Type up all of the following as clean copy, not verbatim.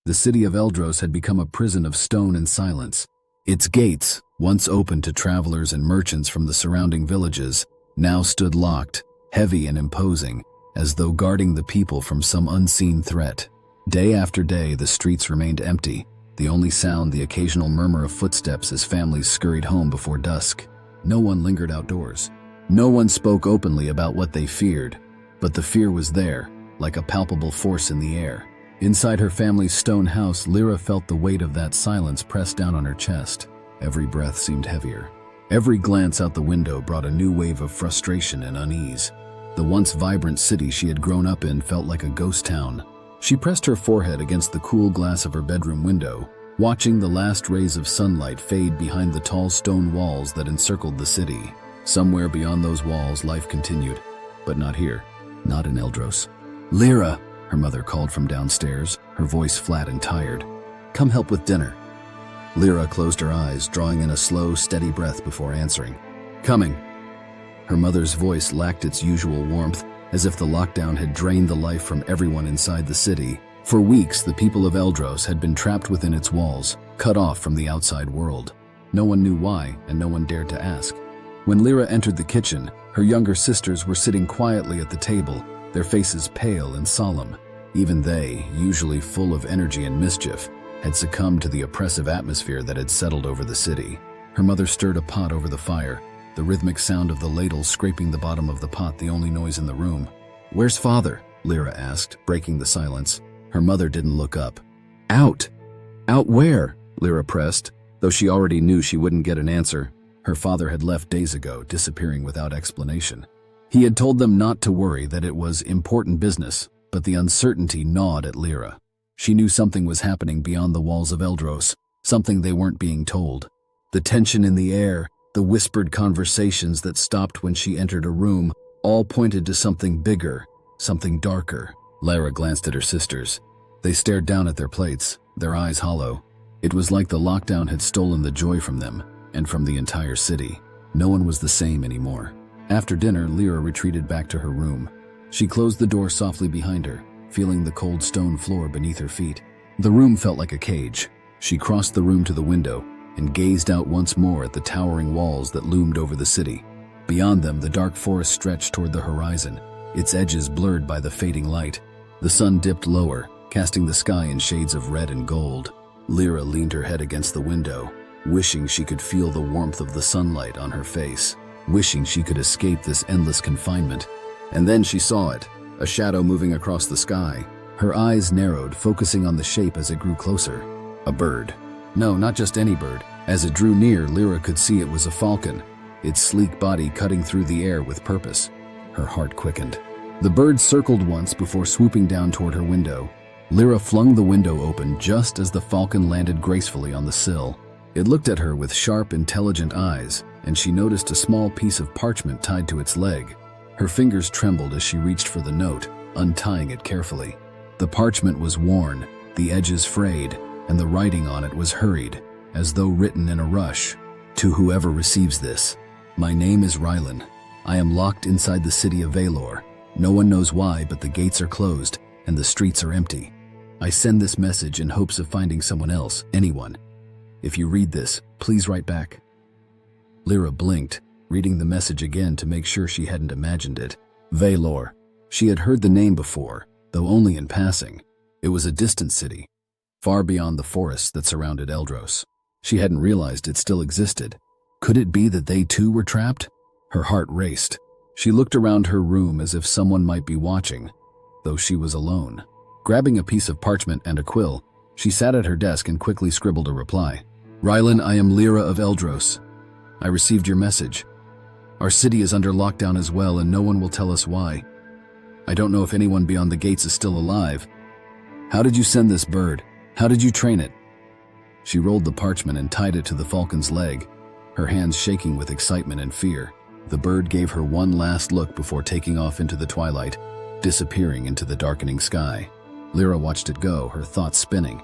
The city of Eldros had become a prison of stone and silence. Its gates, once open to travelers and merchants from the surrounding villages, now stood locked, heavy and imposing, as though guarding the people from some unseen threat. Day after day, the streets remained empty, the only sound the occasional murmur of footsteps as families scurried home before dusk. No one lingered outdoors. No one spoke openly about what they feared, but the fear was there, like a palpable force in the air. Inside her family's stone house, Lyra felt the weight of that silence press down on her chest. Every breath seemed heavier. Every glance out the window brought a new wave of frustration and unease. The once vibrant city she had grown up in felt like a ghost town. She pressed her forehead against the cool glass of her bedroom window, watching the last rays of sunlight fade behind the tall stone walls that encircled the city. Somewhere beyond those walls, life continued, but not here, not in Eldros. "Lyra," her mother called from downstairs, her voice flat and tired. "Come help with dinner." Lyra closed her eyes, drawing in a slow, steady breath before answering. "Coming." Her mother's voice lacked its usual warmth, as if the lockdown had drained the life from everyone inside the city. For weeks, the people of Eldros had been trapped within its walls, cut off from the outside world. No one knew why, and no one dared to ask. When Lyra entered the kitchen, her younger sisters were sitting quietly at the table, their faces pale and solemn. Even they, usually full of energy and mischief, had succumbed to the oppressive atmosphere that had settled over the city. Her mother stirred a pot over the fire, the rhythmic sound of the ladle scraping the bottom of the pot the only noise in the room. "Where's father?" Lyra asked, breaking the silence. Her mother didn't look up. "Out." "Out where?" Lyra pressed, though she already knew she wouldn't get an answer. Her father had left days ago, disappearing without explanation. He had told them not to worry, that it was important business, but the uncertainty gnawed at Lyra. She knew something was happening beyond the walls of Eldros, something they weren't being told. The tension in the air, the whispered conversations that stopped when she entered a room, all pointed to something bigger, something darker. Lyra glanced at her sisters. They stared down at their plates, their eyes hollow. It was like the lockdown had stolen the joy from them, and from the entire city. No one was the same anymore. After dinner, Lyra retreated back to her room. She closed the door softly behind her, feeling the cold stone floor beneath her feet. The room felt like a cage. She crossed the room to the window and gazed out once more at the towering walls that loomed over the city. Beyond them, the dark forest stretched toward the horizon, its edges blurred by the fading light. The sun dipped lower, casting the sky in shades of red and gold. Lyra leaned her head against the window, wishing she could feel the warmth of the sunlight on her face, wishing she could escape this endless confinement. And then she saw it, a shadow moving across the sky. Her eyes narrowed, focusing on the shape as it grew closer. A bird. No, not just any bird. As it drew near, Lyra could see it was a falcon, its sleek body cutting through the air with purpose. Her heart quickened. The bird circled once before swooping down toward her window. Lyra flung the window open just as the falcon landed gracefully on the sill. It looked at her with sharp, intelligent eyes, and she noticed a small piece of parchment tied to its leg. Her fingers trembled as she reached for the note, untying it carefully. The parchment was worn, the edges frayed, and the writing on it was hurried, as though written in a rush. "To whoever receives this, my name is Rylan. I am locked inside the city of Valor. No one knows why, but the gates are closed, and the streets are empty. I send this message in hopes of finding someone else, anyone. If you read this, please write back." Lyra blinked, reading the message again to make sure she hadn't imagined it. Valor. She had heard the name before, though only in passing. It was a distant city, far beyond the forests that surrounded Eldros. She hadn't realized it still existed. Could it be that they too were trapped? Her heart raced. She looked around her room as if someone might be watching, though she was alone. Grabbing a piece of parchment and a quill, she sat at her desk and quickly scribbled a reply. "Rylan, I am Lyra of Eldros. I received your message. Our city is under lockdown as well, and no one will tell us why. I don't know if anyone beyond the gates is still alive. How did you send this bird? How did you train it?" She rolled the parchment and tied it to the falcon's leg, her hands shaking with excitement and fear. The bird gave her one last look before taking off into the twilight, disappearing into the darkening sky. Lyra watched it go, her thoughts spinning.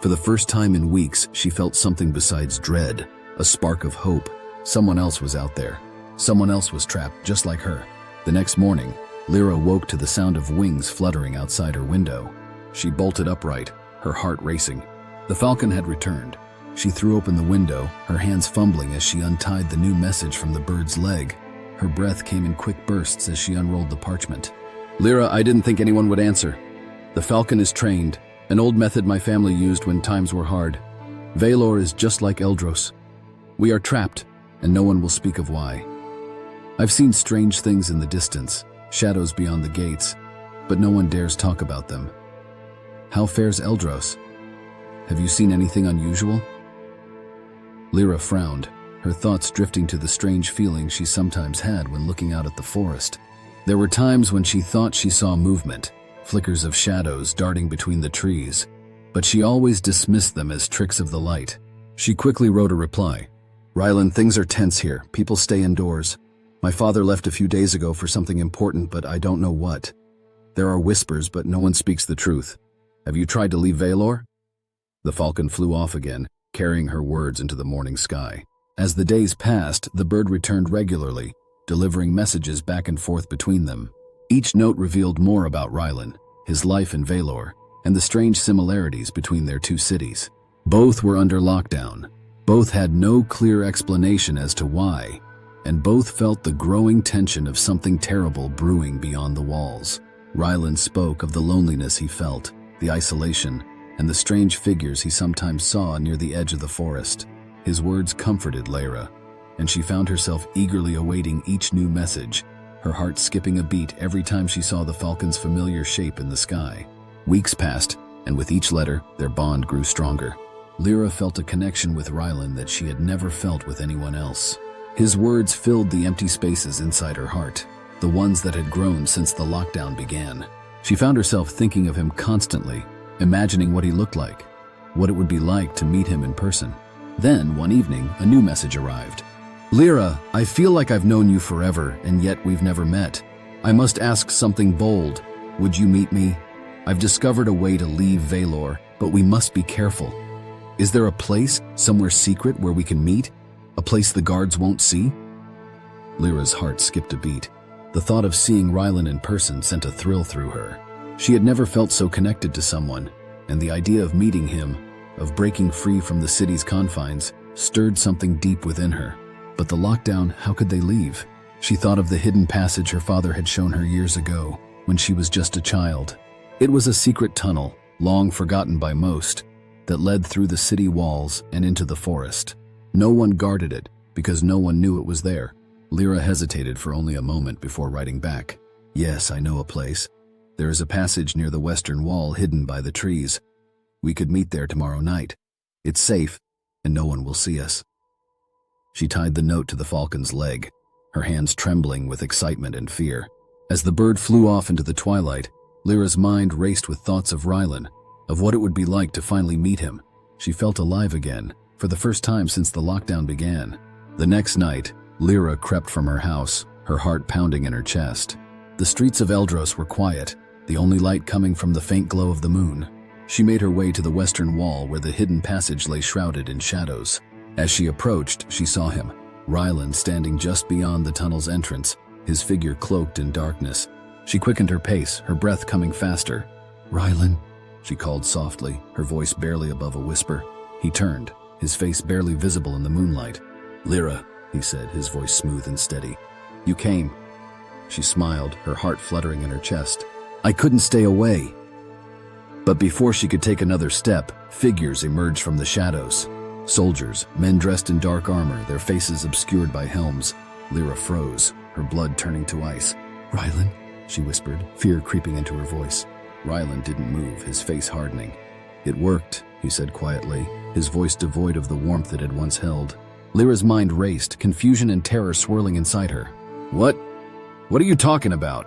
For the first time in weeks, she felt something besides dread, a spark of hope. Someone else was out there. Someone else was trapped, just like her. The next morning, Lyra woke to the sound of wings fluttering outside her window. She bolted upright, her heart racing. The falcon had returned. She threw open the window, her hands fumbling as she untied the new message from the bird's leg. Her breath came in quick bursts as she unrolled the parchment. "Lyra, I didn't think anyone would answer. The falcon is trained, an old method my family used when times were hard. Valor is just like Eldros. We are trapped, and no one will speak of why. I've seen strange things in the distance, shadows beyond the gates, but no one dares talk about them. How fares Eldros? Have you seen anything unusual?" Lyra frowned, her thoughts drifting to the strange feeling she sometimes had when looking out at the forest. There were times when she thought she saw movement, flickers of shadows darting between the trees, but she always dismissed them as tricks of the light. She quickly wrote a reply. "Rylan, things are tense here. People stay indoors. My father left a few days ago for something important, but I don't know what. There are whispers, but no one speaks the truth. Have you tried to leave Valor?" The falcon flew off again, carrying her words into the morning sky. As the days passed, the bird returned regularly, delivering messages back and forth between them. Each note revealed more about Rylan, his life in Valor, and the strange similarities between their two cities. Both were under lockdown. Both had no clear explanation as to why, and both felt the growing tension of something terrible brewing beyond the walls. Rylan spoke of the loneliness he felt, the isolation, and the strange figures he sometimes saw near the edge of the forest. His words comforted Lyra, and she found herself eagerly awaiting each new message, her heart skipping a beat every time she saw the falcon's familiar shape in the sky. Weeks passed, and with each letter, their bond grew stronger. Lyra felt a connection with Rylan that she had never felt with anyone else. His words filled the empty spaces inside her heart, the ones that had grown since the lockdown began. She found herself thinking of him constantly, imagining what he looked like, what it would be like to meet him in person. Then, one evening, a new message arrived. "Lyra, I feel like I've known you forever, and yet we've never met. I must ask something bold. Would you meet me? I've discovered a way to leave Valor, but we must be careful. Is there a place, somewhere secret, where we can meet? A place the guards won't see?" Lyra's heart skipped a beat. The thought of seeing Rylan in person sent a thrill through her. She had never felt so connected to someone, and the idea of meeting him, of breaking free from the city's confines, stirred something deep within her. But the lockdown, how could they leave? She thought of the hidden passage her father had shown her years ago, when she was just a child. It was a secret tunnel, long forgotten by most, that led through the city walls and into the forest. No one guarded it, because no one knew it was there. Lyra hesitated for only a moment before writing back. "Yes, I know a place. There is a passage near the western wall hidden by the trees. We could meet there tomorrow night. It's safe, and no one will see us." She tied the note to the falcon's leg, her hands trembling with excitement and fear. As the bird flew off into the twilight, Lyra's mind raced with thoughts of Rylan, of what it would be like to finally meet him. She felt alive again, for the first time since the lockdown began. The next night, Lyra crept from her house, her heart pounding in her chest. The streets of Eldros were quiet, the only light coming from the faint glow of the moon. She made her way to the western wall where the hidden passage lay shrouded in shadows. As she approached, she saw him, Rylan, standing just beyond the tunnel's entrance, his figure cloaked in darkness. She quickened her pace, her breath coming faster. "Rylan," she called softly, her voice barely above a whisper. He turned, his face barely visible in the moonlight. "Lyra," he said, his voice smooth and steady. "You came." She smiled, her heart fluttering in her chest. "I couldn't stay away." But before she could take another step, figures emerged from the shadows. Soldiers, men dressed in dark armor, their faces obscured by helms. Lyra froze, her blood turning to ice. "Rylan," she whispered, fear creeping into her voice. Rylan didn't move, his face hardening. "It worked," he said quietly, his voice devoid of the warmth it had once held. Lyra's mind raced, confusion and terror swirling inside her. What are you talking about?"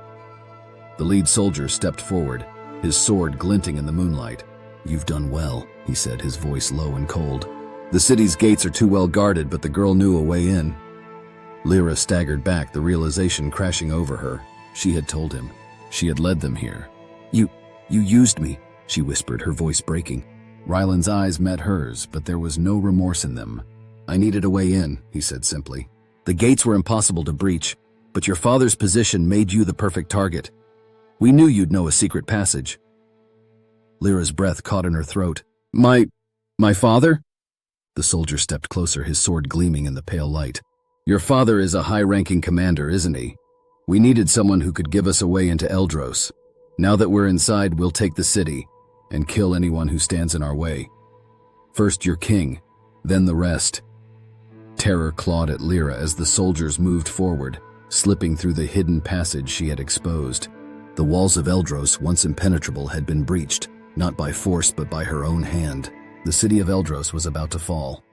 The lead soldier stepped forward, his sword glinting in the moonlight. "You've done well," he said, his voice low and cold. "The city's gates are too well guarded, but the girl knew a way in." Lyra staggered back, the realization crashing over her. She had told him. She had led them here. You used me," she whispered, her voice breaking. Rylan's eyes met hers, but there was no remorse in them. "I needed a way in," he said simply. "The gates were impossible to breach, but your father's position made you the perfect target. We knew you'd know a secret passage." Lyra's breath caught in her throat. My father? The soldier stepped closer, his sword gleaming in the pale light. Your father is a high-ranking commander, isn't he? We needed someone who could give us a way into Eldros. Now that we're inside, we'll take the city and kill anyone who stands in our way. First your king, then the rest. Terror clawed at Lyra as the soldiers moved forward, slipping through the hidden passage she had exposed. The walls of Eldros, once impenetrable, had been breached, not by force but by her own hand. The city of Eldros was about to fall.